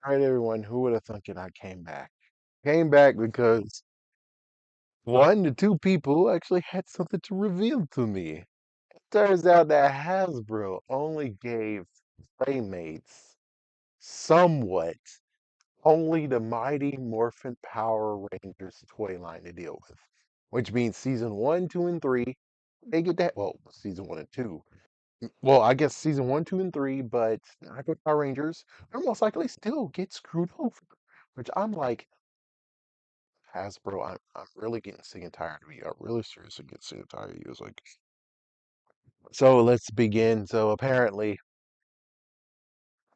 All right, everyone, who would have thunk it? I came back. Came back because one, the two people actually had something to reveal to me. Turns out that Hasbro only gave Playmates somewhat only the Mighty Morphin Power Rangers toy line to deal with, which means season one, two, and three, they get that. Well, season one and two. Well, I guess season one, two, and three, but Aqua Power Rangers are most likely still get screwed over. Which I'm like, Hasbro, I'm really getting sick and tired of you. I really seriously get sick and tired of you. It's like, so let's begin. So apparently,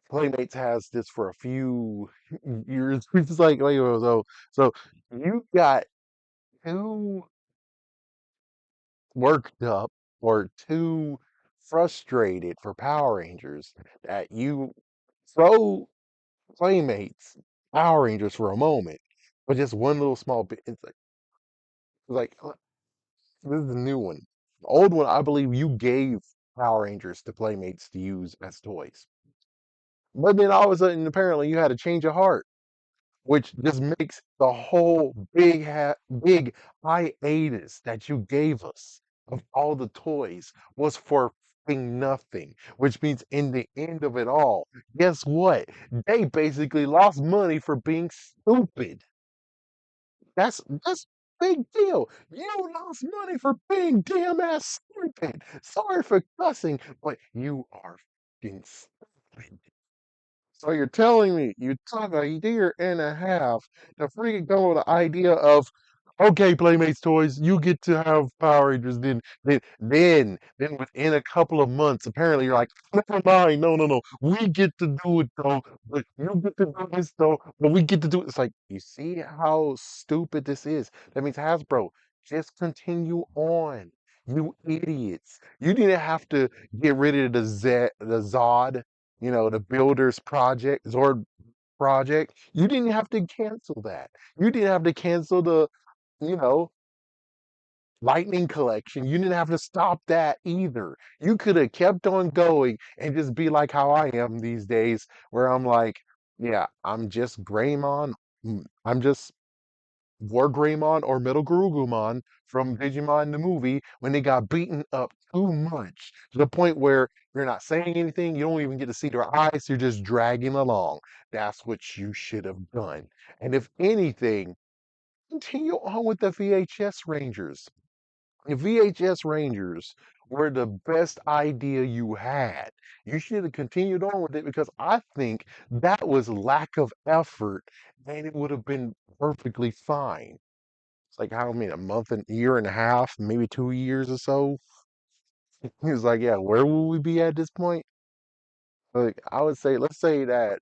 Playmates has this for a few years. It's like, so you got too worked up or too frustrated for Power Rangers that you throw Playmates Power Rangers for a moment, but just one little small bit. It's like this is the new one. The old one, I believe you gave Power Rangers to Playmates to use as toys. But then all of a sudden, apparently, you had a change of heart, which just makes the whole big hiatus that you gave us of all the toys was for nothing. Which means in the end of it all, guess what? They basically lost money for being stupid. That's big deal. You lost money for being damn ass stupid. Sorry for cussing, but you are fucking stupid. So you're telling me you took a year and a half to freaking come up with the idea of, okay, Playmates toys, you get to have Power Rangers. Then within a couple of months, apparently you're like, never mind, no, we get to do it though, but you get to do this though, but we get to do it. It's like, you see how stupid this is? That means Hasbro, just continue on. You idiots. You didn't have to get rid of the Zod, the Builders Project, Zord Project. You didn't have to cancel that. You didn't have to cancel the, you know, Lightning Collection. You didn't have to stop that either. You could have kept on going and just be like how I am these days, where I'm like, yeah, I'm just Greymon. I'm just War Greymon or Metal Gurugumon from Digimon the movie when they got beaten up too much to the point where you're not saying anything, you don't even get to see their eyes, you're just dragging along. That's what you should have done. And if anything, continue on with the VHS Rangers. The VHS Rangers were the best idea you had. You should have continued on with it because I think that was lack of effort and it would have been perfectly fine. It's like how many a month and year and a half, maybe 2 years or so. He was like, yeah, where will we be at this point? Like I would say, let's say that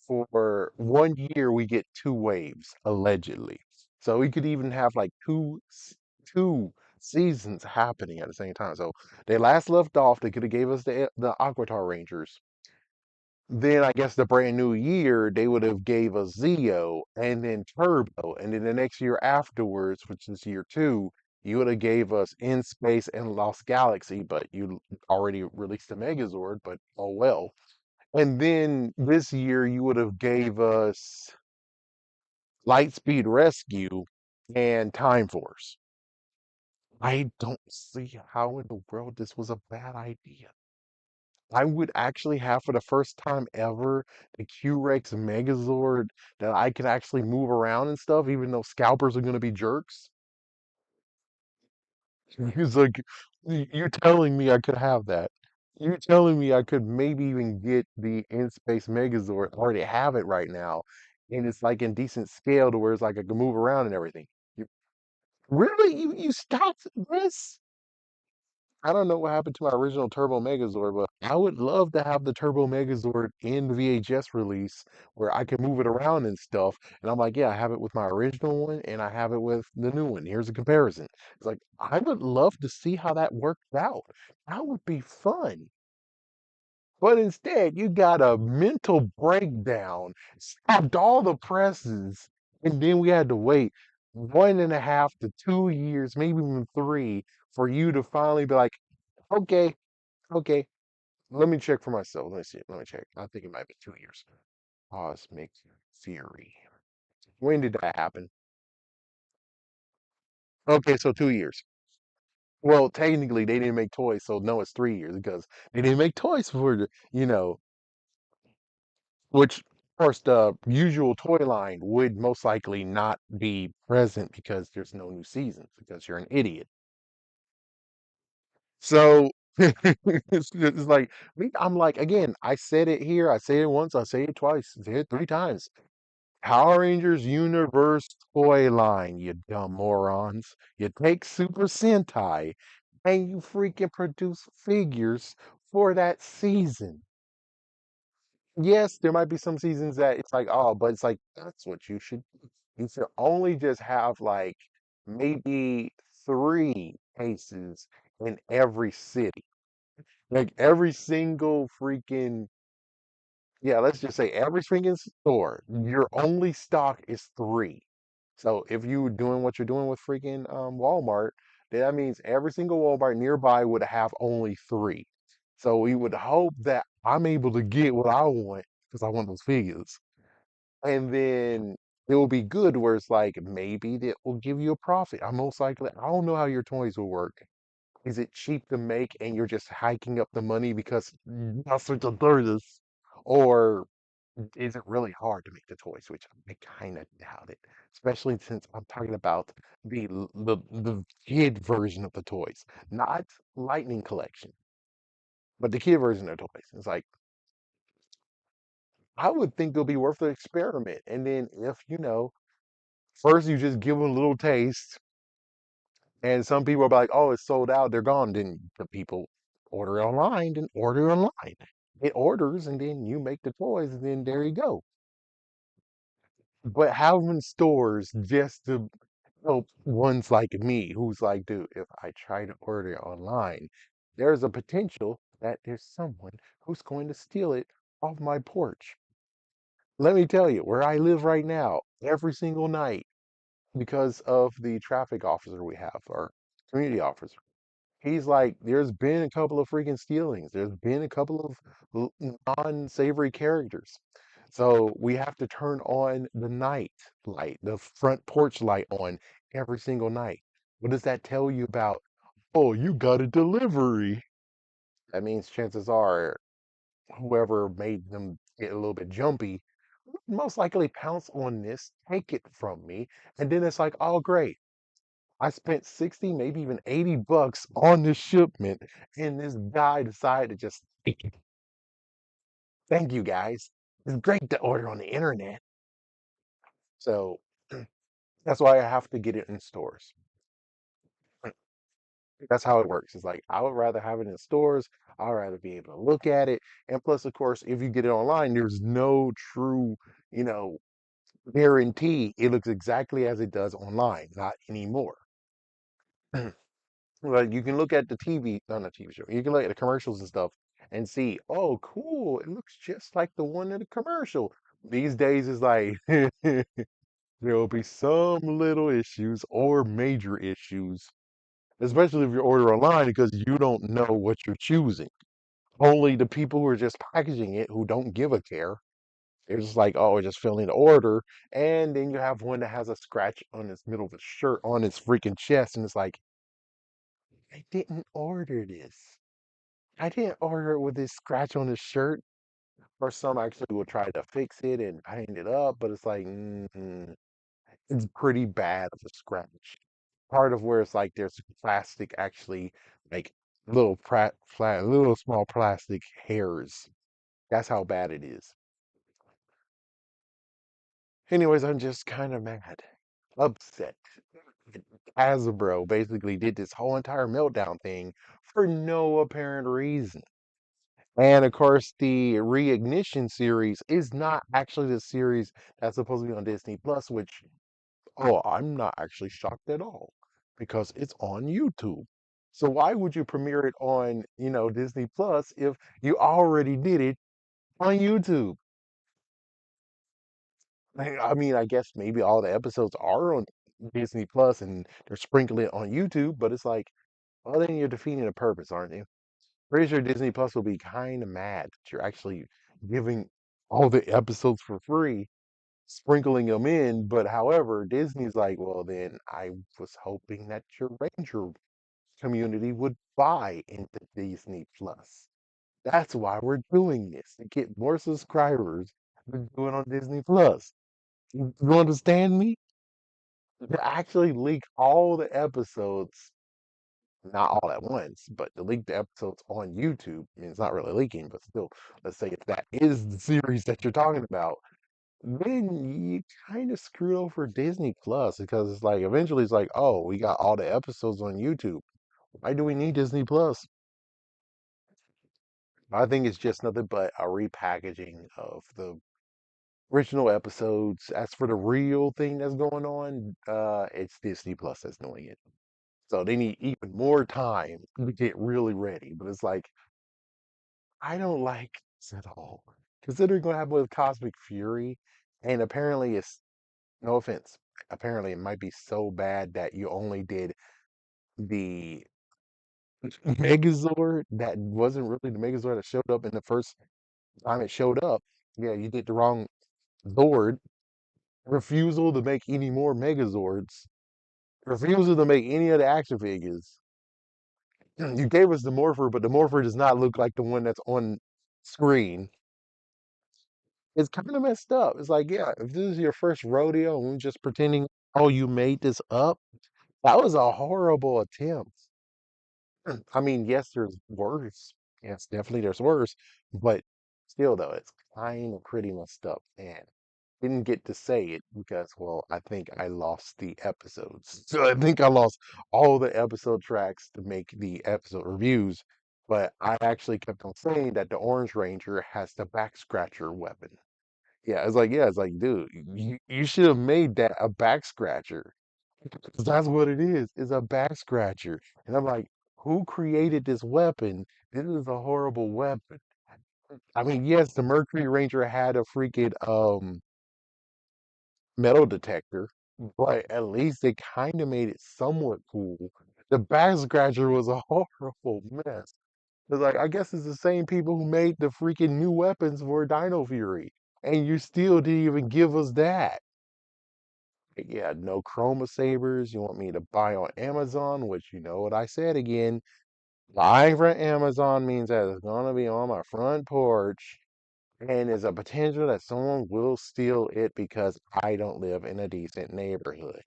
for 1 year we get two waves allegedly. So we could even have like two seasons happening at the same time. So they last left off. They could have gave us the Aquatar Rangers. Then I guess the brand new year they would have gave us Zeo and then Turbo, and then the next year afterwards, which is year two, you would have gave us In Space and Lost Galaxy, but you already released the Megazord, but oh well. And then this year you would have gave us Lightspeed Rescue and Time Force. I don't see how in the world this was a bad idea. I would actually have for the first time ever the Q-Rex Megazord that I can actually move around and stuff, even though scalpers are gonna be jerks. He's like, You're telling me I could have that. You're telling me I could maybe even get the in-space Megazord. I already have it right now. And it's like in decent scale to where it's like I can move around and everything. You, really? You stopped this? I don't know what happened to my original Turbo Megazord, but I would love to have the Turbo Megazord in the VHS release where I can move it around and stuff. And I'm like, yeah, I have it with my original one and I have it with the new one. Here's a comparison. It's like, I would love to see how that worked out. That would be fun. But instead, you got a mental breakdown, stopped all the presses, and then we had to wait 1.5 to 2 years, maybe even three, for you to finally be like, okay, okay, let me check for myself. Let me see. Let me check. I think it might be 2 years. Cosmic Fury. When did that happen? Okay, so 2 years. Well, technically, they didn't make toys, so no, it's 3 years because they didn't make toys for which, of course, the usual toy line would most likely not be present because there's no new seasons because you're an idiot. So it's like I'm like, again, I said it here, I say it once, I say it twice, I say it 3 times. Power Rangers Universe toy line, you dumb morons. You take Super Sentai and you freaking produce figures for that season. Yes, there might be some seasons that it's like, oh, but it's like that's what you should do. You should only just have like maybe three cases in every city. Like every single freaking, yeah, let's just say every freaking store, your only stock is three. So if you were doing what you're doing with freaking Walmart, then that means every single Walmart nearby would have only three. So we would hope that I'm able to get what I want because I want those figures. And then it will be good where it's like maybe that will give you a profit. I most likely, I don't know how your toys will work. Is it cheap to make and you're just hiking up the money because that's what the third is? Or is it really hard to make the toys, which I kind of doubt it, especially since I'm talking about the kid version of the toys, not Lightning Collection, but the kid version of toys. It's like I would think it'll be worth the experiment, and then if first you just give them a little taste, and some people are like, "Oh, it's sold out, they're gone." Then the people order it online, then order it online. It orders, and then you make the toys, and then there you go. But having stores just to help ones like me, who's like, dude, if I try to order it online, there's a potential that there's someone who's going to steal it off my porch. Let me tell you, where I live right now, every single night, because of the traffic officer we have, our community officer, he's like, there's been a couple of freaking stealings. There's been a couple of non-savory characters. So we have to turn on the night light, the front porch light on every single night. What does that tell you about? Oh, you got a delivery. That means chances are whoever made them get a little bit jumpy would most likely pounce on this, take it from me, and then it's like, oh, great. I spent 60, maybe even $80 on this shipment, and this guy decided to just take it. Thank you guys. It's great to order on the internet. So that's why I have to get it in stores. That's how it works. It's like I would rather have it in stores. I'd rather be able to look at it. And plus, of course, if you get it online, there's no true, you know, guarantee it looks exactly as it does online. Not anymore. Like you can look at the TV, not a TV show. You can look at the commercials and stuff and see, oh, cool, it looks just like the one in the commercial. These days is like there will be some little issues or major issues, especially if you order online because you don't know what you're choosing. Only the people who are just packaging it who don't give a care. They're just like, oh, we're just filling the order. And then you have one that has a scratch on its middle of the shirt on its freaking chest, and it's like, I didn't order this. I didn't order it with this scratch on his shirt. Or some actually will try to fix it and paint it up, but it's like, it's pretty bad of a scratch. Part of where it's like there's plastic actually, like little small plastic hairs. That's how bad it is. Anyways, I'm just kind of mad, upset. Hasbro basically did this whole entire meltdown thing for no apparent reason. And of course, the Reignition series is not actually the series that's supposed to be on Disney Plus, which, oh, I'm not actually shocked at all because it's on YouTube. So why would you premiere it on, Disney Plus if you already did it on YouTube? I mean, I guess maybe all the episodes are on Disney Plus and they're sprinkling it on YouTube, but it's like, well, then you're defeating the purpose, aren't you? Pretty sure Disney Plus will be kind of mad that you're actually giving all the episodes for free, sprinkling them in. But however, Disney's like, well, then I was hoping that your Ranger community would buy into Disney Plus. That's why we're doing this to get more subscribers than doing on Disney Plus. You understand me? To actually leak all the episodes, not all at once, but to leak the episodes on YouTube. I mean, it's not really leaking, but still, let's say if that is the series that you're talking about, then you kind of screwed over Disney Plus because it's like eventually it's like, oh, we got all the episodes on YouTube. Why do we need Disney Plus? I think it's just nothing but a repackaging of the original episodes. As for the real thing that's going on, it's Disney Plus that's doing it. So they need even more time to get really ready. But it's like, I don't like this at all. Considering what happened with Cosmic Fury, and apparently it's no offense. Apparently it might be so bad that you only did the Megazord that wasn't really the Megazord that showed up in the first time it showed up. Yeah, you did the wrong Zord. Refusal to make any more Megazords. Refusal to make any of the action figures. You gave us the Morpher, but the Morpher does not look like the one that's on screen. It's kind of messed up. It's like, yeah, if this is your first rodeo and we're just pretending, oh, you made this up, that was a horrible attempt. I mean, yes, there's worse. Yes, definitely there's worse, but still, though, it's kind of pretty messed up. And didn't get to say it because, well, I think I lost the episodes. So I think I lost all the episode tracks to make the episode reviews. But I actually kept on saying that the Orange Ranger has the back scratcher weapon. Yeah, it's like, dude, you should have made that a back scratcher. 'Cause that's what it is. It's a back scratcher. And I'm like, who created this weapon? This is a horrible weapon. I mean, yes, the Mercury Ranger had a freaking metal detector, but at least they kind of made it somewhat cool. The back scratcher was a horrible mess. It's like, I guess it's the same people who made the freaking new weapons for Dino Fury, and you still didn't even give us that. Yeah, no Chroma Sabers. You want me to buy on Amazon, which you know what I said again. Buying from Amazon means that it's gonna be on my front porch, and there's a potential that someone will steal it because I don't live in a decent neighborhood.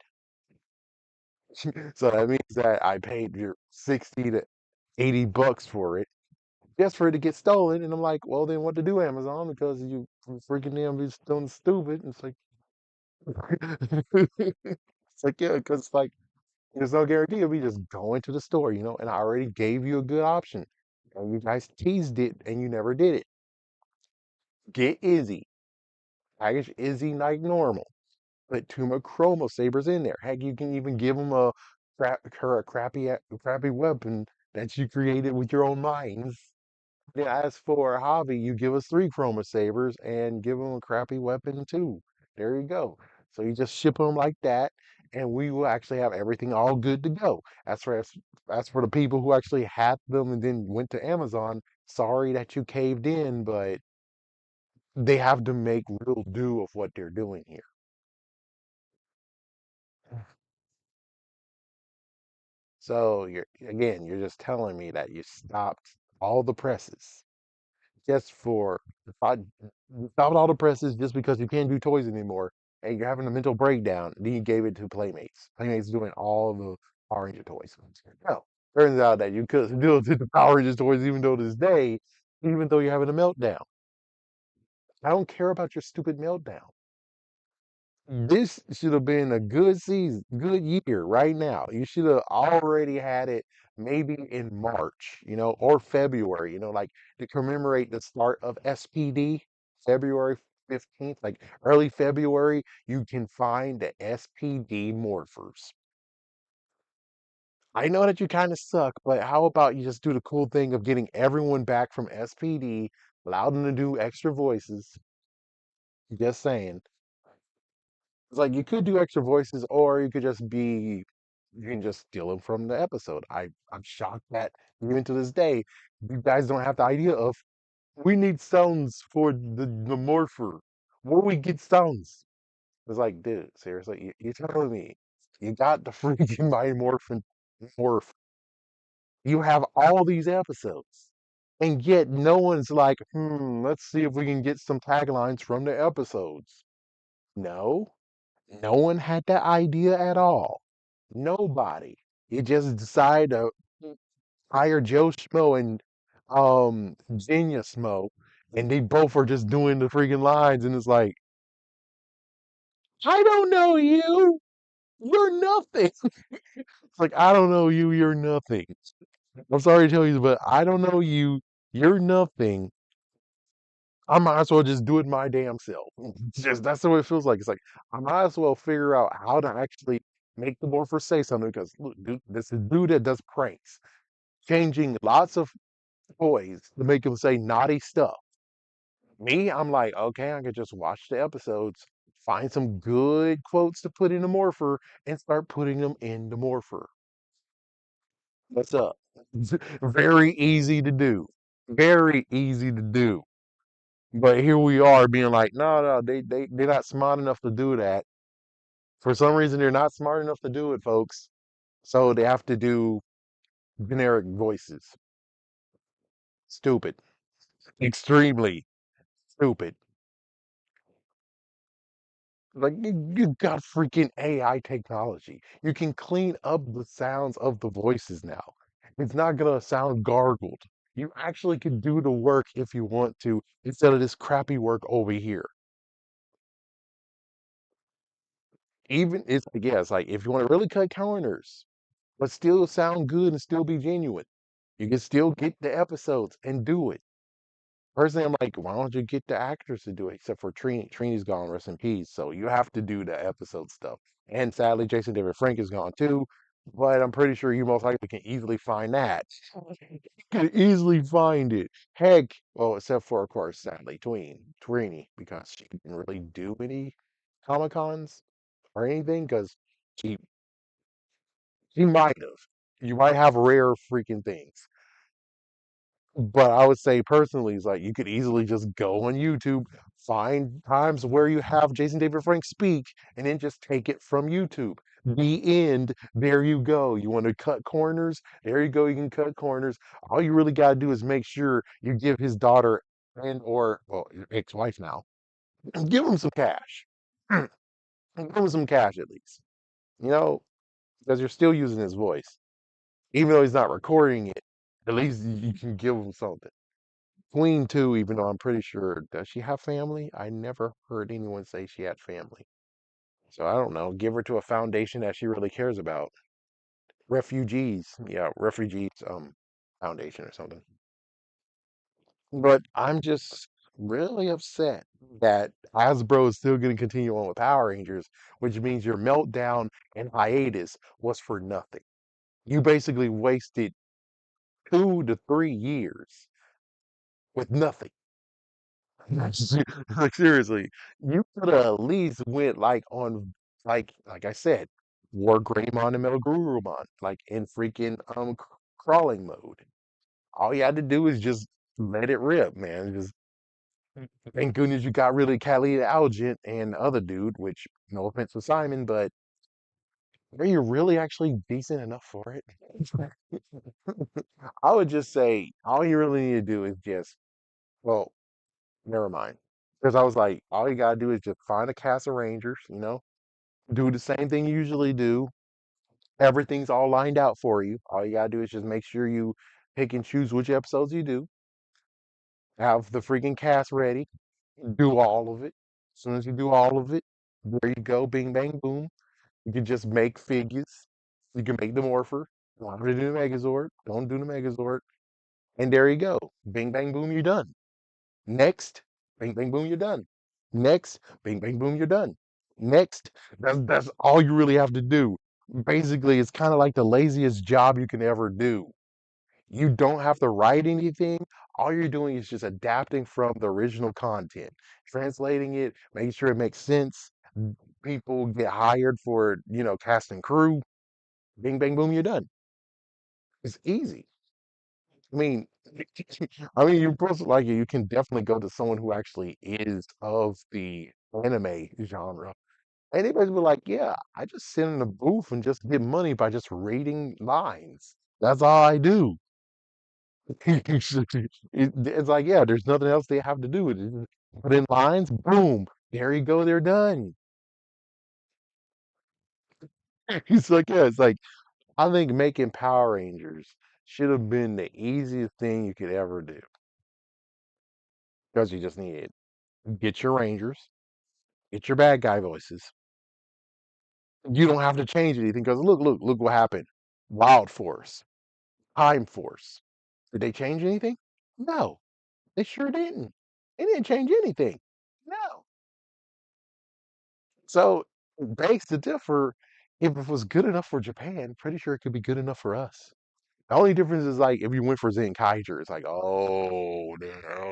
So that means that I paid your 60 to 80 bucks for it just for it to get stolen. And I'm like, well, then what to do, Amazon? Because you freaking damn be doing stupid. And it's like, it's like, yeah, because like, there's no guarantee of me just going to the store, and I already gave you a good option. And you guys teased it and you never did it. Get Izzy. Package Izzy like normal. Put Tuma Chromo Sabers in there. Heck, you can even give him her a crappy weapon that you created with your own minds. Then as for Hobby, you give us 3 Chroma Sabers and give him a crappy weapon too. There you go. So you just ship them like that, and we will actually have everything all good to go. As for the people who actually had them and then went to Amazon, sorry that you caved in, but they have to make real do of what they're doing here. So you're just telling me that you stopped all the presses just for I you stopped all the presses just because you can't do toys anymore, and you're having a mental breakdown. Then you gave it to Playmates. Playmates doing all the Power Ranger toys. No, turns out that you could still did the Power Ranger toys even though this day, even though you're having a meltdown. I don't care about your stupid meltdown. This should have been a good season, good year right now. You should have already had it maybe in March, or February, like to commemorate the start of SPD, February 15th, like early February, you can find the SPD morphers. I know that you kind of suck, but how about you just do the cool thing of getting everyone back from SPD, allow them to do extra voices? Just saying. It's like you could do extra voices, or you could just you can just steal them from the episode. I'm shocked that even to this day, you guys don't have the idea of We need sounds for the morpher. Where we get sounds? It's like, dude, seriously, you're telling me you got the freaking Mighty Morphin morph. You have all these episodes, and yet no one's like, let's see if we can get some taglines from the episodes. No, no one had that idea at all. Nobody. You just decide to hire Joe Schmo and Genia Smo, and they both are just doing the freaking lines, and it's like, I don't know you. You're nothing. It's like, I don't know you. You're nothing. I'm sorry to tell you, but I don't know you. You're nothing. I might as well just do it my damn self. Just that's the way it feels like. It's like I might as well figure out how to actually make the morpher say something because look, dude, this is a dude that does pranks, changing lots of toys to make him say naughty stuff. Me, I'm like, okay, I could just watch the episodes, find some good quotes to put in the morpher, and start putting them in the morpher. What's up? Very easy to do. Very easy to do. But here we are being like, no, no, they're not smart enough to do that. For some reason, they're not smart enough to do it, folks. So they have to do generic voices. Stupid. Extremely stupid. Like you got freaking AI technology. You can clean up the sounds of the voices now. It's not gonna sound gargled. You actually can do the work if you want to, instead of this crappy work over here. Even it's like, yeah, it's like if you want to really cut corners, but still sound good and still be genuine, you can still get the episodes and do it. Personally, I'm like, why don't you get the actors to do it? Except for Trini. Trini's gone, rest in peace. So you have to do the episode stuff. And sadly, Jason David Frank is gone too. But I'm pretty sure you most likely can easily find that. You can easily find it. Heck, well, except for, of course, sadly, Trini, because she didn't really do any Comic Cons or anything, because she she might have. You might have rare freaking things. But I would say personally, it's like you could easily just go on YouTube, find times where you have Jason David Frank speak, and then just take it from YouTube. The end. There you go. You want to cut corners? There you go. You can cut corners. All you really got to do is make sure you give his daughter and or well, your ex-wife now, give him some cash. Give him some cash at least. You know, because you're still using his voice, even though he's not recording it. At least you can give him something. Queen too, even though I'm pretty sure, does she have family? I never heard anyone say she had family. So I don't know. Give her to a foundation that she really cares about. Refugees, yeah, refugees, foundation or something. But I'm just really upset that Hasbro is still going to continue on with Power Rangers, which means your meltdown and hiatus was for nothing. You basically wasted 2 to 3 years with nothing. Like seriously, you could have at least went like on like I said, War Greymon and Metal Gurumon, like in freaking crawling mode. All you had to do is just let it rip, man. Just thank goodness you got rid of Khalid Algent and the other dude, which no offense to Simon, but are you really actually decent enough for it? I would just say all you really need to do is just well, never mind. Because I was like, all you gotta do is just find a cast of Rangers, do the same thing you usually do. Everything's all lined out for you. All you gotta do is just make sure you pick and choose which episodes you do. Have the freaking cast ready. Do all of it. As soon as you do all of it, there you go. Bing, bang, boom. You can just make figures. You can make the Morpher. Want to do the Megazord? Don't do the Megazord. And there you go. Bing, bang, boom. You're done. Next, bing, bang, boom, you're done. Next, bing, bang, boom, you're done. Next, that's all you really have to do. Basically, it's kind of like the laziest job you can ever do. You don't have to write anything. All you're doing is just adapting from the original content, translating it, making sure it makes sense. People get hired for, cast and crew. Bing, bang, boom, you're done. It's easy. I mean, I mean, you post like you can definitely go to someone who actually is of the anime genre, and they basically be like, "Yeah, I just sit in a booth and just get money by just reading lines. That's all I do." It's like, yeah, there's nothing else they have to do. It's just put in lines, boom, there you go, they're done. It's like, yeah, it's like I think making Power Rangers should have been the easiest thing you could ever do because you just needed get your Rangers, get your bad guy voices. You don't have to change anything because look what happened. Wild Force, Time Force. Did they change anything? No, they sure didn't. They didn't change anything. No. So, begs to differ. If it was good enough for Japan, pretty sure it could be good enough for us. The only difference is like if you went for Zenkaiger, it's like, oh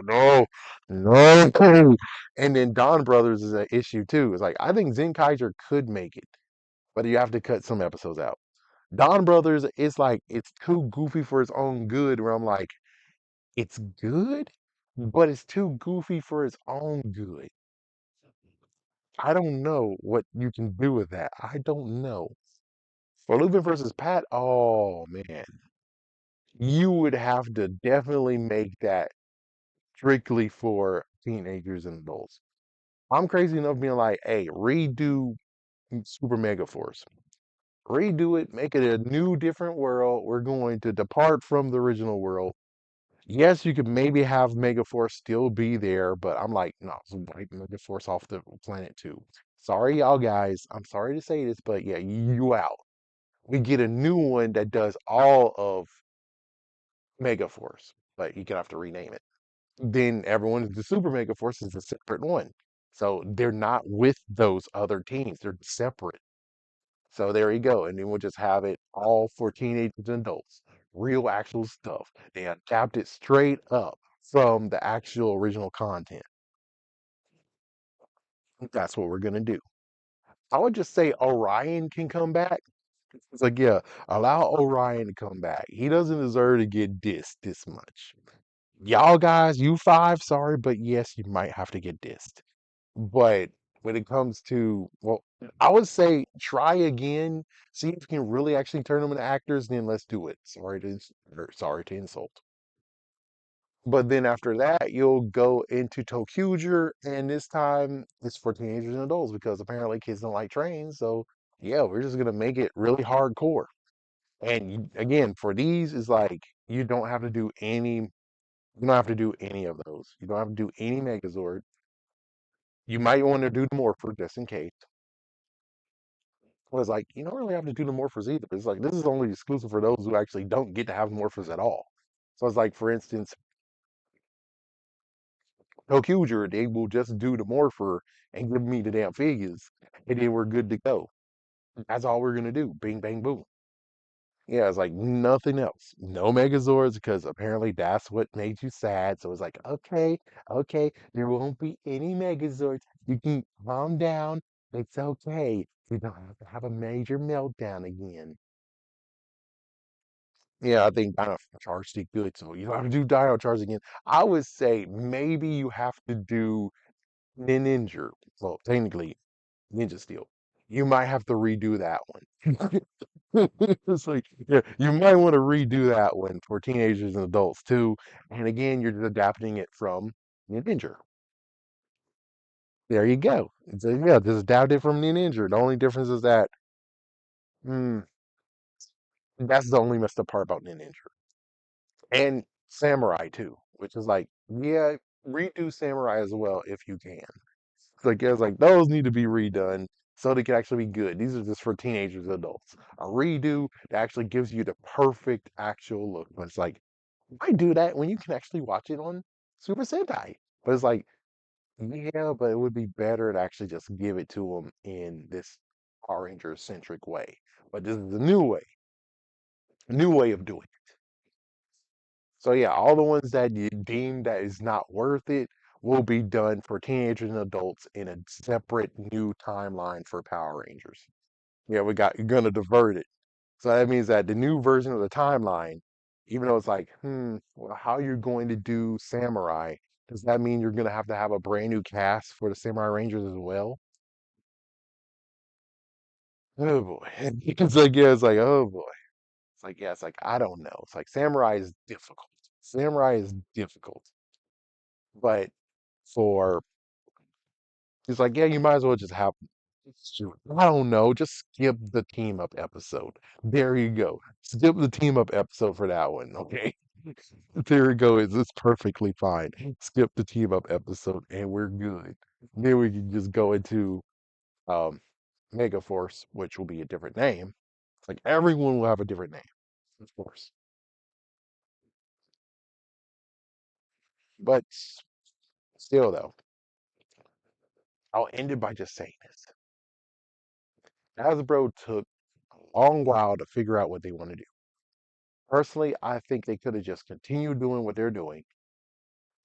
no, no. And then Don Brothers is an issue too. It's like I think Zenkaiger could make it, but you have to cut some episodes out. Don Brothers, it's like it's too goofy for its own good. Where I'm like, it's good, but it's too goofy for its own good. I don't know what you can do with that. I don't know. For Lupin versus Pat, oh man, you would have to definitely make that strictly for teenagers and adults. I'm crazy enough being like, hey, redo Super Mega Force. Redo it, make it a new, different world. We're going to depart from the original world. Yes, you could maybe have Mega Force still be there, but I'm like, no, wipe Mega Force off the planet too. Sorry, y'all guys. I'm sorry to say this, but yeah, you out. We get a new one that does all of Mega Force, but you can have to rename it. Then everyone, the Super Mega Force is a separate one. So they're not with those other teams. They're separate. So there you go. And then we'll just have it all for teenagers and adults. Real actual stuff. They adapt it straight up from the actual original content. That's what we're gonna do. I would just say Orion can come back. It's like, yeah, allow Orion to come back. He doesn't deserve to get dissed this much. Y'all guys, you five, sorry, but yes, you might have to get dissed. But when it comes to, well, I would say try again, see if you can really actually turn them into actors, then let's do it. Sorry to insult. But then after that, you'll go into Tokuger, and this time it's for teenagers and adults because apparently kids don't like trains. So yeah, we're just gonna make it really hardcore. And again, for these is like you don't have to do any, you don't have to do any of those. You don't have to do any Megazord. You might want to do the Morpher just in case. Was like, you don't really have to do the morphers either. It's like this is only exclusive for those who actually don't get to have morphers at all. So it's like, for instance, Tokuger, they will just do the morpher and give me the damn figures, and then we're good to go. That's all we're gonna do. Bing, bang, boom. Yeah, it's like nothing else. No Megazords because apparently that's what made you sad. So it's like, okay, okay, there won't be any Megazords. You can calm down. It's okay. You don't have to have a major meltdown again. Yeah, I think Dino Charge did good, so you don't have to do Dino Charge again. I would say maybe you have to do Ninja. Well, technically, Ninja Steel. You might have to redo that one. It's like, yeah, you might want to redo that one for teenagers and adults too. And again, you're just adapting it from Ninja. There you go. So yeah, just adapt it from Ninja. The only difference is that mm, that's the only messed up part about Ninja. And Samurai too, which is like, yeah, redo Samurai as well if you can. It's like, yeah, it's like those need to be redone so they can actually be good. These are just for teenagers, and adults. A redo that actually gives you the perfect actual look. But it's like, why do that when you can actually watch it on Super Sentai? But it's like, yeah, but it would be better to actually just give it to them in this Power Ranger centric way. But this is a new way of doing it. So yeah, all the ones that you deem that is not worth it will be done for teenagers and adults in a separate new timeline for Power Rangers. Yeah, you're gonna divert it. So that means that the new version of the timeline Even though it's like, well, how you're going to do Samurai? Does that mean you're gonna have to have a brand new cast for the Samurai Rangers as well? Oh boy. It's like, yeah, it's like, oh boy. It's like, yeah, it's like, I don't know. It's like Samurai is difficult. Samurai is difficult. But for it's like, yeah, you might as well just have I don't know, just skip the team up episode. There you go. Skip the team up episode for that one, okay? There you go. It's perfectly fine. Skip the team up episode and we're good. Then we can just go into um Mega Force, which will be a different name. It's like everyone will have a different name, of course. But still though, I'll end it by just saying this. Hasbro took a long while to figure out what they want to do. Personally, I think they could have just continued doing what they're doing.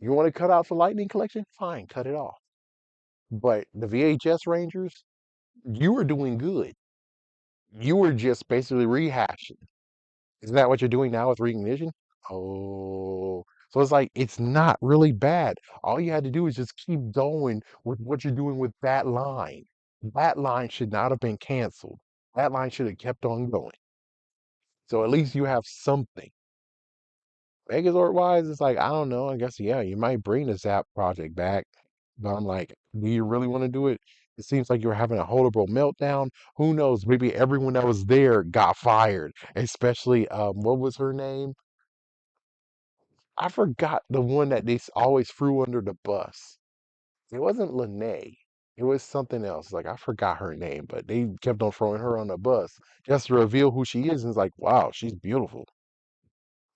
You want to cut out the Lightning Collection? Fine, cut it off. But the VHS Rangers, you were doing good. You were just basically rehashing. Isn't that what you're doing now with Reignition? Oh, so it's like it's not really bad. All you had to do is just keep going with what you're doing with that line. That line should not have been canceled. That line should have kept on going. So at least you have something. Megazord wise, it's like, I don't know. I guess, yeah, you might bring the Zap project back. But I'm like, do you really want to do it? It seems like you're having a horrible meltdown. Who knows? Maybe everyone that was there got fired, especially, what was her name? I forgot the one that always threw under the bus. It wasn't Lene. It was something else. Like, I forgot her name, but they kept on throwing her on the bus just to reveal who she is. And it's like, wow, she's beautiful.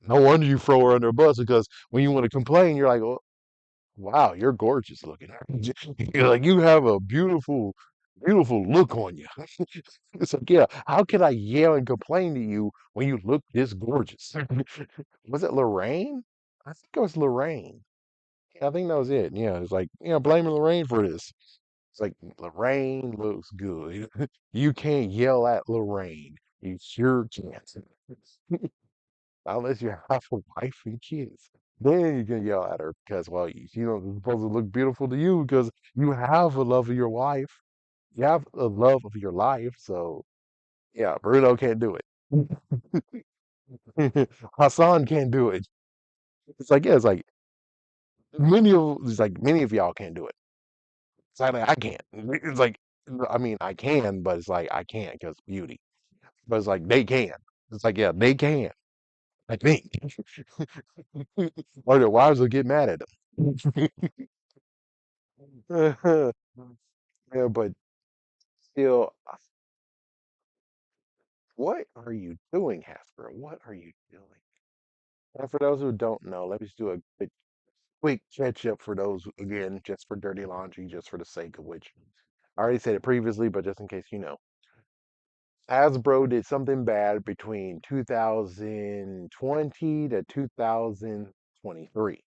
No wonder you throw her under a bus because when you want to complain, you're like, oh, wow, you're gorgeous looking. You're like, you have a beautiful, beautiful look on you. It's like, yeah, how can I yell and complain to you when you look this gorgeous? Was it Lorraine? I think it was Lorraine. Yeah, I think that was it. Yeah, it's like, blaming Lorraine for this. It's like, Lorraine looks good. You can't yell at Lorraine. You sure can't. Unless you have a wife and kids. Then you can yell at her because, well, she's supposed to look beautiful to you because you have a love of your wife. You have a love of your life. So, yeah, Bruno can't do it. Hassan can't do it. It's like, yeah, it's like many of y'all can't do it. It's like I can't. It's like, I mean, I can, but it's like I can't because beauty. But it's like they can. It's like, yeah, they can. I think. Or their wives will get mad at them. Yeah, but still, what are you doing, Hasbro? What are you doing? And for those who don't know, let me just do a quick catch up for those, again, just for Dirty Laundry, just for the sake of which. I already said it previously, but just in case you know. Hasbro did something bad between 2020 to 2023.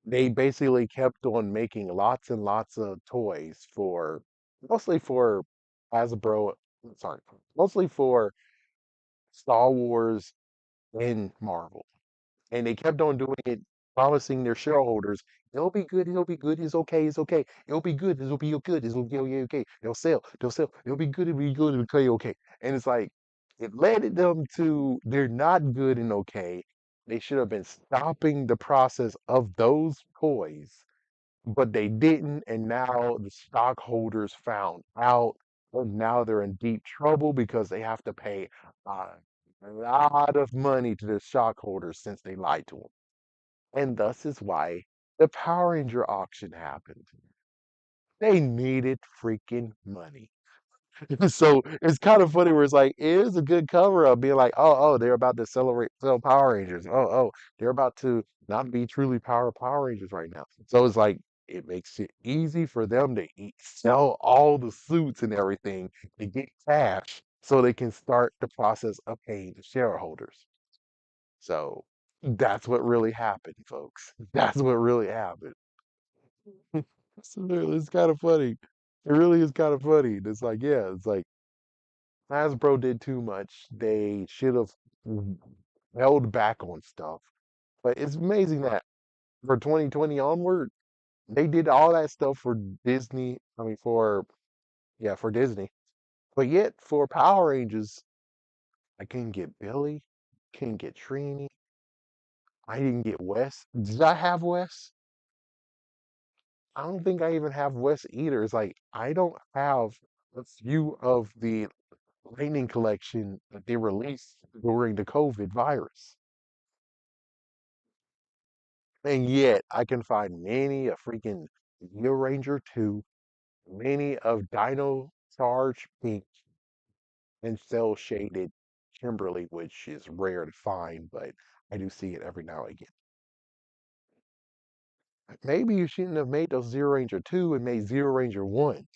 They basically kept on making lots and lots of toys for mostly for Hasbro, sorry, mostly for Star Wars and Marvel. And they kept on doing it, promising their shareholders, it'll be good, it'll be good, it's okay, it's okay, it'll be good, it'll be good, it'll be okay, okay. They'll sell, it'll be good, it'll be good, it'll be okay. And it's like it led them to they're not good and okay. They should have been stopping the process of those toys, but they didn't, and now the stockholders found out, and now they're in deep trouble because they have to pay a lot of money to the stockholders since they lied to them. And thus is why the Power Ranger auction happened. They needed freaking money. So it's kind of funny where it's like it is a good cover up being like, oh, they're about to celebrate sell Power Rangers. They're about to not be truly Power Rangers right now. So it's like it makes it easy for them to sell all the suits and everything to get cash so they can start the process of paying the shareholders. So that's what really happened, folks. That's what really happened. It's kind of funny. It really is kind of funny. It's like, yeah, it's like Hasbro did too much. They should have. held back on stuff. But it's amazing that for 2020 onward, they did all that stuff for Disney. I mean, for Disney. But yet, for Power Rangers, I couldn't get Billy, couldn't get Trini, I didn't get Wes. Did I have Wes? I don't think I even have Wes either. It's like I don't have a few of the Lightning collection that they released during the COVID virus. And yet I can find many a freaking Zeo Ranger 2, many of Dino Charge Pink and Cell Shaded Kimberly, which is rare to find, but I do see it every now and again. Maybe you shouldn't have made those Zero Ranger 2 and made Zero Ranger 1.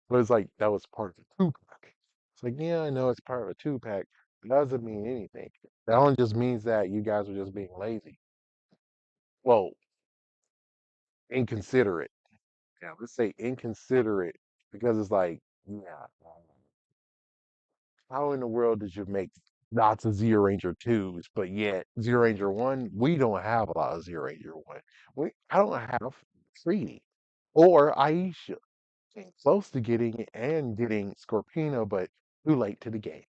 But it's like that was part of the two pack. It's like, yeah, I know it's part of a two pack. It doesn't mean anything. That only just means that you guys are just being lazy. Well, inconsiderate. Yeah, let's say inconsiderate because it's like, yeah, how in the world did you make lots of Zero Ranger 2s, but yet Zero Ranger 1, we don't have a lot of Zero Ranger 1. I don't have Treaty or Aisha. Came close to getting it and getting Scorpino, but too late to the game.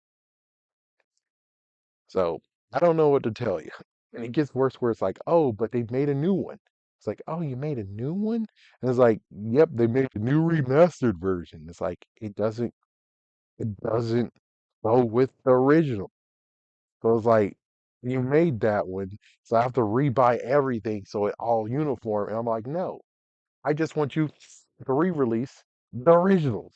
So I don't know what to tell you. And it gets worse where it's like, oh, but they made a new one. It's like, oh, you made a new one? And it's like, yep, they made a new remastered version. It's like it doesn't go with the original. So it's like you made that one, so I have to rebuy everything so it all uniform. And I'm like, no, I just want you to re-release the originals.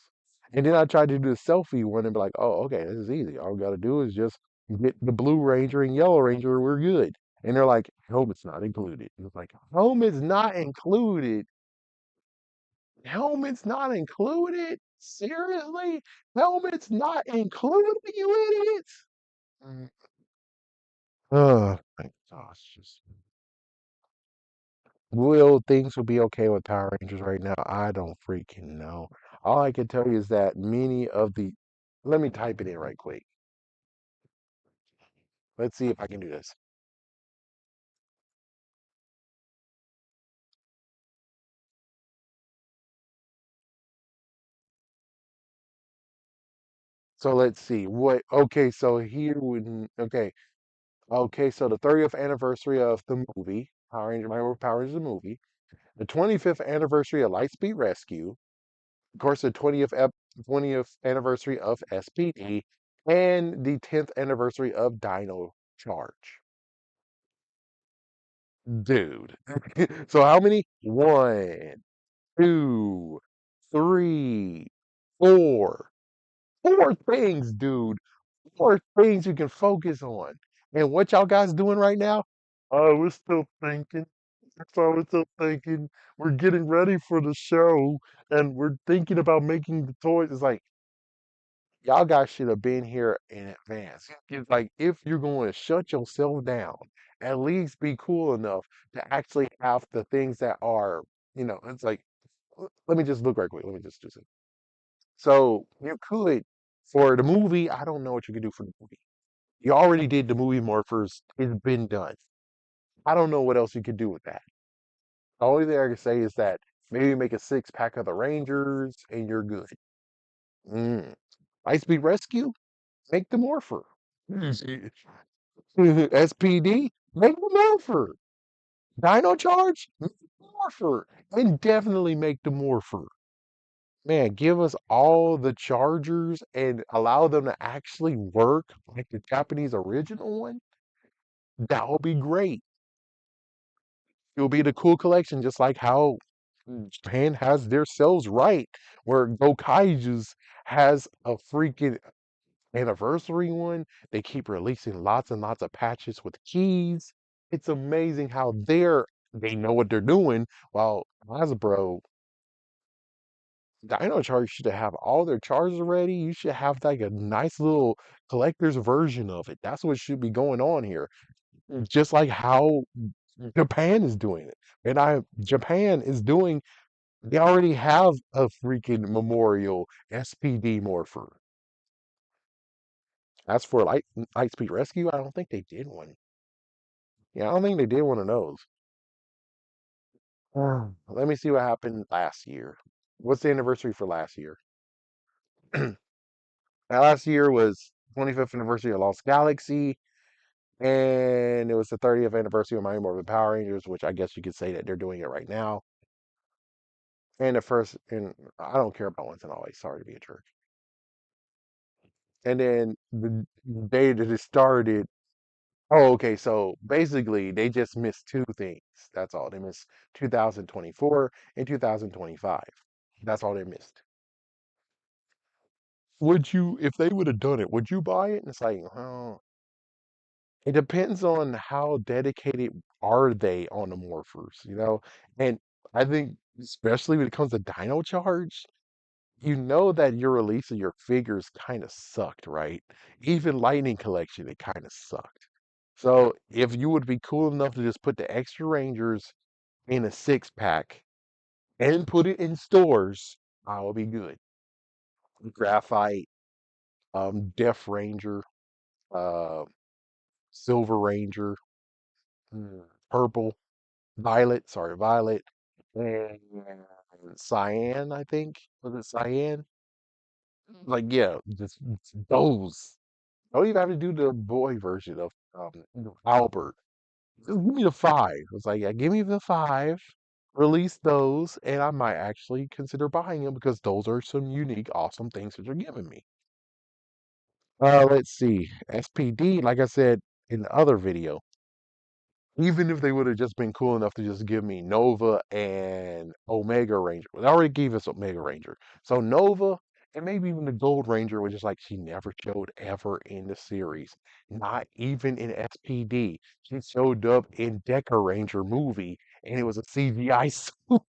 And then I tried to do the selfie one and be like, oh, okay, this is easy. All we gotta do is just get the Blue Ranger and Yellow Ranger, we're good. And they're like, helmet's not included. And it's like, helmet's not included. Helmet's not included? Seriously? Helmet's not included, you idiots? Mm. Oh my gosh, just will things will be okay with Power Rangers right now? I don't freaking know. All I can tell you is that many of the let me type it in right quick. Let's see if I can do this. So let's see. What okay, so here wouldn't okay. Okay, so the 30th anniversary of the movie, Power Rangers, My Power Rangers the movie, the 25th anniversary of Lightspeed Rescue, of course the 20th anniversary of SPD, and the 10th anniversary of Dino Charge. Dude. So how many? One, two, three, four. Four things, dude. Four things you can focus on. And what y'all guys doing right now? Oh, we're still thinking. So we're still thinking. We're getting ready for the show and we're thinking about making the toys. It's like y'all guys should have been here in advance. It's like if you're going to shut yourself down, at least be cool enough to actually have the things that are, it's like, let me just look right quick. Let me just do it. So you could, for the movie, I don't know what you could do for the movie. You already did the movie Morphers. It's been done. I don't know what else you could do with that. The only thing I can say is that maybe make a six pack of the Rangers and you're good. Mm. Speed Rescue, make the Morpher. SPD, make the Morpher. Dino Charge, make the Morpher. And definitely make the Morpher. Man, give us all the Chargers and allow them to actually work like the Japanese original one. That would be great. It will be the cool collection, just like how Japan has their selves right, where Gokaiju's has a freaking anniversary one. They keep releasing lots and lots of patches with keys. It's amazing how they know what they're doing. While Hasbro, Dino Charge should have all their charges ready. You should have like a nice little collector's version of it. That's what should be going on here. Just like how Japan is doing it. And Japan is doing they already have a freaking memorial SPD morpher. As for Lightspeed Rescue, I don't think they did one. Yeah, I don't think they did one of those. Let me see what happened last year. What's the anniversary for last year? Last year was 25th anniversary of Lost Galaxy, and it was the 30th anniversary of Mighty Morphin Power Rangers, which I guess you could say that they're doing it right now. And the first, and I don't care about once and always. Sorry to be a jerk. And then the day that it started, oh, okay. So basically, they just missed two things. That's all. They missed 2024 and 2025. That's all they missed. Would you, if they would have done it, would you buy it? And it's like, oh, it depends on how dedicated are they on the morphers, you know? And I think, especially when it comes to Dino Charge, you know that your release of your figures kind of sucked, right? Even Lightning Collection, it kind of sucked. So if you would be cool enough to just put the extra Rangers in a six pack and put it in stores, I will be good. Graphite, Death Ranger, uh, Silver Ranger, mm, Purple, Violet, sorry, Violet, and Cyan, I think. Was it Cyan? Like, yeah, just those. Don't even have to do the boy version of Albert. Just give me the five. It's like, yeah, give me the five, release those, and I might actually consider buying them because those are some unique, awesome things that you're giving me. Let's see. SPD, like I said in the other video, even if they would have just been cool enough to just give me Nova and Omega Ranger, well, they already gave us Omega Ranger. So Nova and maybe even the Gold Ranger, which is like she never showed ever in the series, not even in SPD. She showed up in Deca Ranger movie, and it was a CGI suit.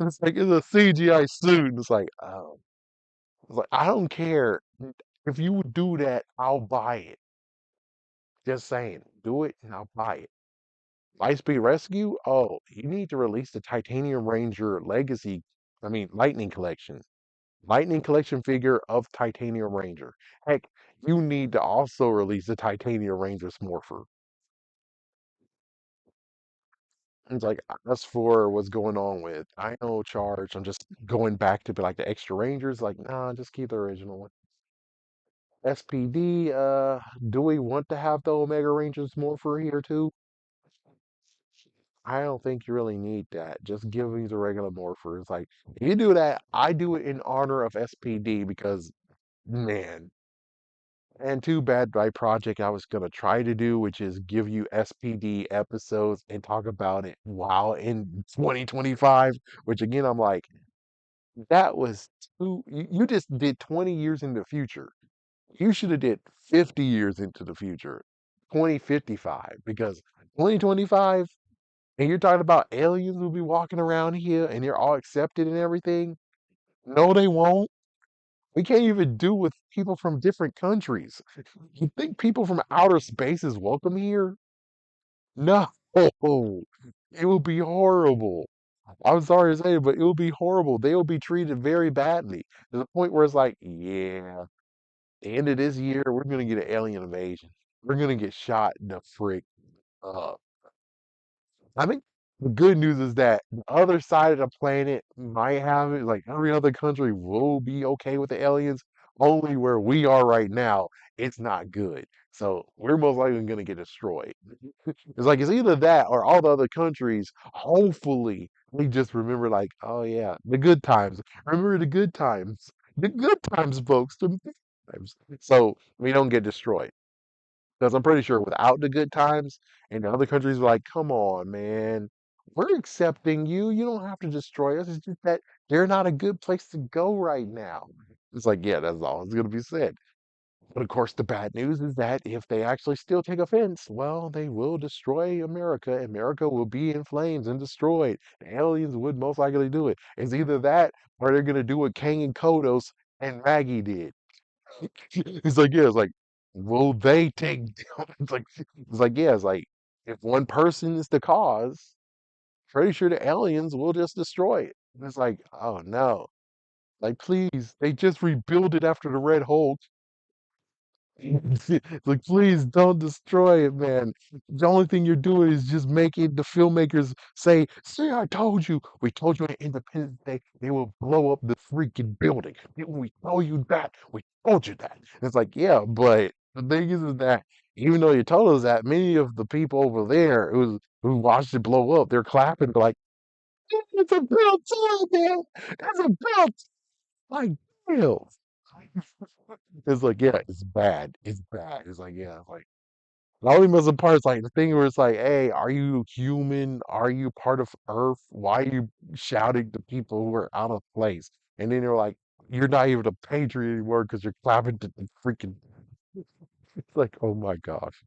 It's like it's a CGI suit. It's like, oh, it's like I don't care if you would do that, I'll buy it. Just saying, do it and I'll buy it. Lightspeed Rescue? Oh, you need to release the Titanium Ranger Legacy, I mean, Lightning Collection. Lightning Collection figure of Titanium Ranger. Heck, you need to also release the Titanium Ranger Smurfer. It's like, that's for what's going on with I know Charge. I'm just going back to be like the extra Rangers. Like, nah, just keep the original one. SPD, do we want to have the Omega Rangers Smurfer here too? I don't think you really need that. Just give me the regular morphers. Like, if you do that, I do it in honor of SPD because, man, and too bad my project I was gonna try to do, which is give you SPD episodes and talk about it while in 2025, which again, I'm like, that was you just did 20 years in the future. You should have did 50 years into the future, 2055, because 2025. And you're talking about aliens will be walking around here and they're all accepted and everything? No, they won't. We can't even do with people from different countries. You think people from outer space is welcome here? No. It will be horrible. I'm sorry to say it, but it will be horrible. They will be treated very badly to the point where it's like, yeah, the end of this year, we're gonna get an alien invasion. We're gonna get shot in the frick up. I think the good news is that the other side of the planet might have it. Like every other country will be okay with the aliens. Only where we are right now, it's not good. So we're most likely going to get destroyed. It's like it's either that or all the other countries. Hopefully, they just remember, like, oh yeah, the good times. Remember the good times. The good times, folks. The good times. So we don't get destroyed. Because I'm pretty sure without the good times, and the other countries were like, come on, man, we're accepting you. You don't have to destroy us. It's just that they're not a good place to go right now. It's like, yeah, that's all that's going to be said. But of course, the bad news is that if they actually still take offense, well, they will destroy America. America will be in flames and destroyed. The aliens would most likely do it. It's either that or they're going to do what Kang and Kodos and Maggie did. It's like, yeah, it's like, will they take down? It's like, yeah, it's like, if one person is the cause, pretty sure the aliens will just destroy it. And it's like, oh no. Like, please, they just rebuild it after the Red Hulk. Like, please don't destroy it, man. The only thing you're doing is just making the filmmakers say, "See, I told you. We told you on Independence Day they will blow up the freaking building. Didn't we tell you that? We told you that." And it's like, yeah, but the thing is that even though you told us that, many of the people over there who watched it blow up, they're clapping like, "It's a built too, man. It's a built like damn." It's like, yeah, it's bad. It's bad. It's like, yeah, like the only missing part is like the thing where it's like, hey, are you human? Are you part of Earth? Why are you shouting to people who are out of place? And then you're like, you're not even a patriot anymore because you're clapping to the freaking. It's like, oh my gosh.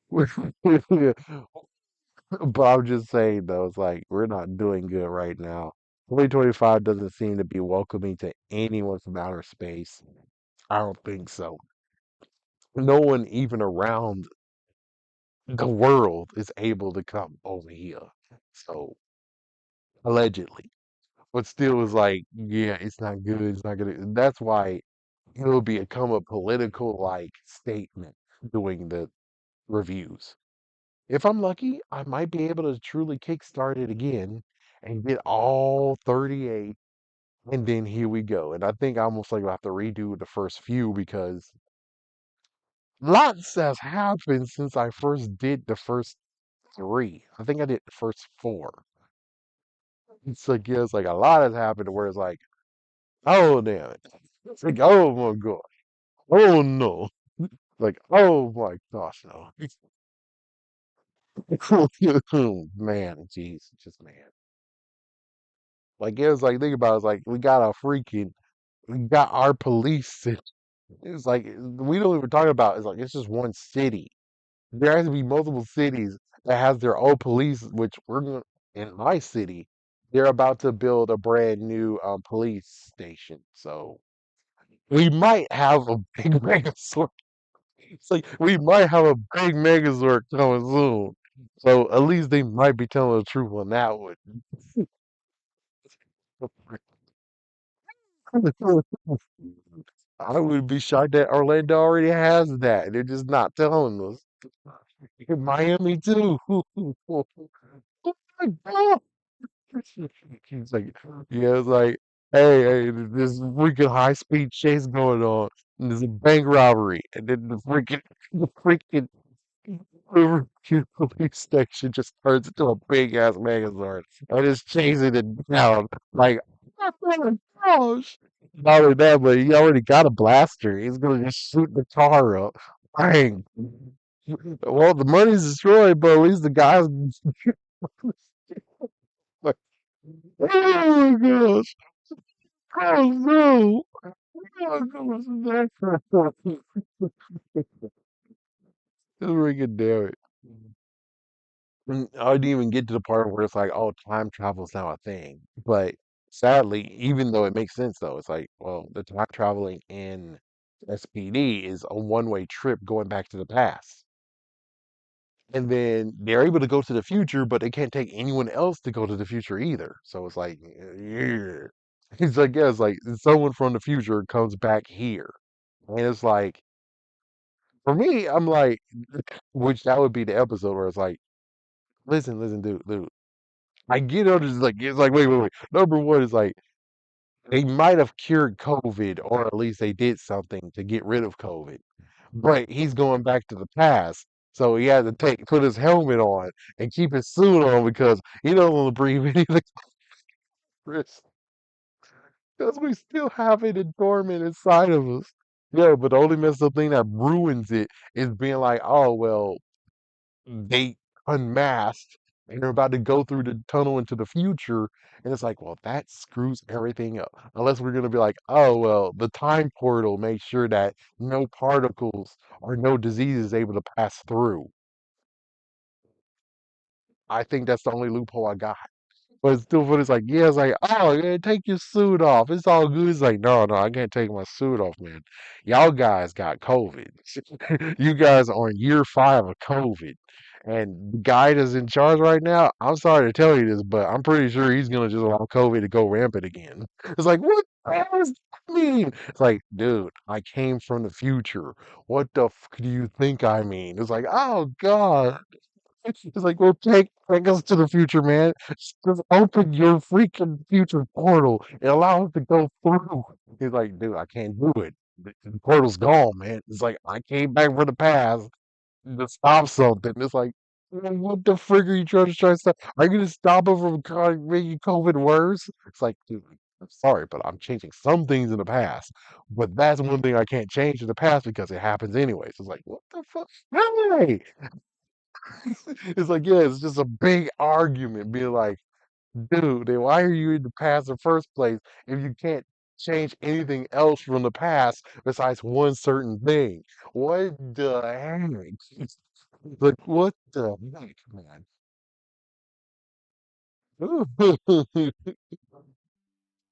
But I'm just saying though, it's like we're not doing good right now. 2025 doesn't seem to be welcoming to anyone from outer space. I don't think so. No one even around the world is able to come over here. So allegedly. But still is like, yeah, it's not good. It's not gonna that's why it'll become a political like statement doing the reviews. If I'm lucky, I might be able to truly kickstart it again and get all 38, and then here we go. And I think I almost like I have to redo the first few because lots has happened since I first did the first three. I think I did the first four. It's like, yeah, it's like a lot has happened where it's like, oh damn it. It's like, oh my god. Oh no. Like, oh my gosh, no. Man, jeez, just man. Like it was like think about it, it's like we got our police. It's like we don't even talk about it's like it's just one city. There has to be multiple cities that has their own police, which we're gonna in my city, they're about to build a brand new police station. So we might have a big megazord. It's like we might have a big megazord coming soon. So at least they might be telling the truth on that one. I would be shocked that Orlando already has that. They're just not telling us. In Miami too. Oh my God. It's like, yeah, it's like, hey, this freaking high speed chase going on, and there's a bank robbery, and then the freaking police station just turns into a big ass megazord and is chasing it down. Like, oh my gosh. Not only that, but he already got a blaster. He's gonna just shoot the car up. Bang. Well, the money's destroyed, but at least the guy's like, oh my gosh. Oh no. Oh gosh. Freaking damn it. I didn't even get to the part where it's like, oh, time travel is now a thing. But sadly, even though it makes sense though, it's like, well, the time traveling in SPD is a one-way trip going back to the past. And then they're able to go to the future, but they can't take anyone else to go to the future either. So it's like, yeah. It's like, yeah, it's like someone from the future comes back here. And it's like, for me, I'm like, which that would be the episode where it's like, listen, dude. I get it. It's like, wait. Number one is like they might have cured COVID, or at least they did something to get rid of COVID. But he's going back to the past, so he had to put his helmet on and keep his suit on because he don't want to breathe any of the risk because we still have it in dormant inside of us. Yeah, but the only messed up thing that ruins it is being like, oh well, they unmasked and they're about to go through the tunnel into the future. And it's like, well, that screws everything up. Unless we're going to be like, oh, well, the time portal makes sure that no particles or no disease is able to pass through. I think that's the only loophole I got. But it's still funny. It's like, yeah, it's like, oh, yeah, take your suit off. It's all good. It's like, no, I can't take my suit off, man. Y'all guys got COVID. You guys are on year 5 of COVID. And the guy that's in charge right now, I'm sorry to tell you this, but I'm pretty sure he's gonna just allow COVID to go rampant again. It's like, what the hell does that mean? It's like, dude, I came from the future. What the do you think I mean? It's like, oh God. It's like, well, take us to the future, man. Just open your freaking future portal and allow us to go through. He's like, dude, I can't do it. The portal's gone, man. It's like I came back from the past to stop something. It's like, well, what the frig are you trying to stop? Are you gonna stop it from making COVID worse? It's like, dude, I'm sorry, but I'm changing some things in the past. But that's one thing I can't change in the past because it happens anyways. It's like, what the fuck? Hey! It's like, yeah, it's just a big argument, being like, dude, then why are you in the past in the first place if you can't change anything else from the past besides one certain thing? What the heck? Like, what the heck, man?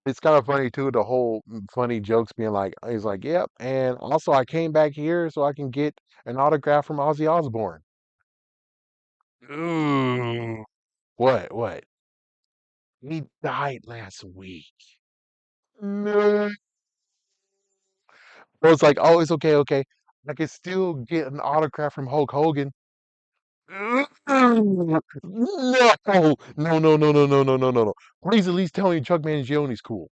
It's kind of funny too, the whole funny jokes being like, he's like, yep, and also I came back here so I can get an autograph from Ozzy Osbourne. Ooh. What? He died last week. No. Well, it's like, oh, it's okay, okay. I can still get an autograph from Hulk Hogan. No, no, no, no, no, no, no, no, no, no. Please at least tell me Chuck Mangione's cool.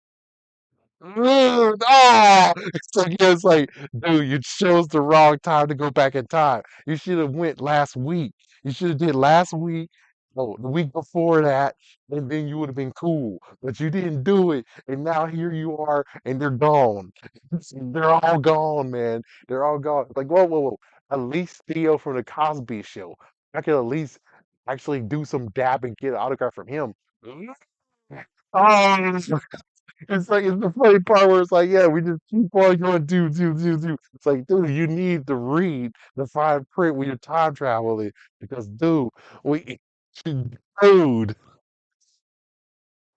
It's like, yeah, it's like, dude, you chose the wrong time to go back in time. You should have went last week. You should have did last week, oh, the week before that, and then you would have been cool. But you didn't do it, and now here you are, and they're gone. They're all gone, man. They're all gone. Like, whoa, whoa, whoa. At least Theo from the Cosby Show. I could at least actually do some dab and get an autograph from him. Oh, it's like it's the funny part where it's like, yeah, we just keep on going, do. It's like, dude, you need to read the fine print when you're time traveling because, dude, we, dude,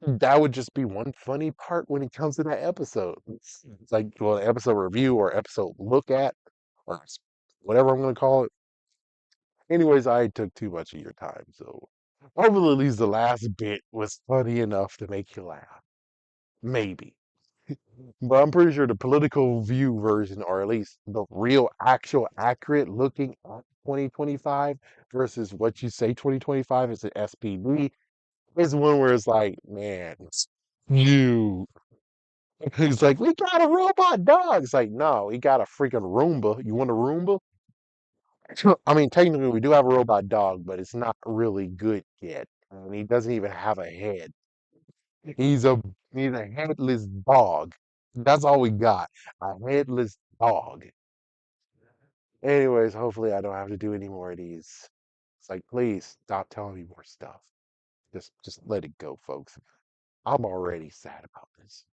that would just be one funny part when it comes to that episode. It's like, well, episode review or episode look at or whatever I'm gonna call it. Anyways, I took too much of your time, so hopefully at least the last bit was funny enough to make you laugh. Maybe. But I'm pretty sure the political view version, or at least the real, actual, accurate looking at 2025 versus what you say 2025 is an SPD, is one where it's like, man, you. He's like, we got a robot dog. It's like, no, we got a freaking Roomba. You want a Roomba? I mean, technically, we do have a robot dog, but it's not really good yet. He doesn't even have a head. He's a he's a headless dog. That's all we got. A headless dog. Anyways, hopefully I don't have to do any more of these. It's like, please stop telling me more stuff. Just let it go, folks. I'm already sad about this.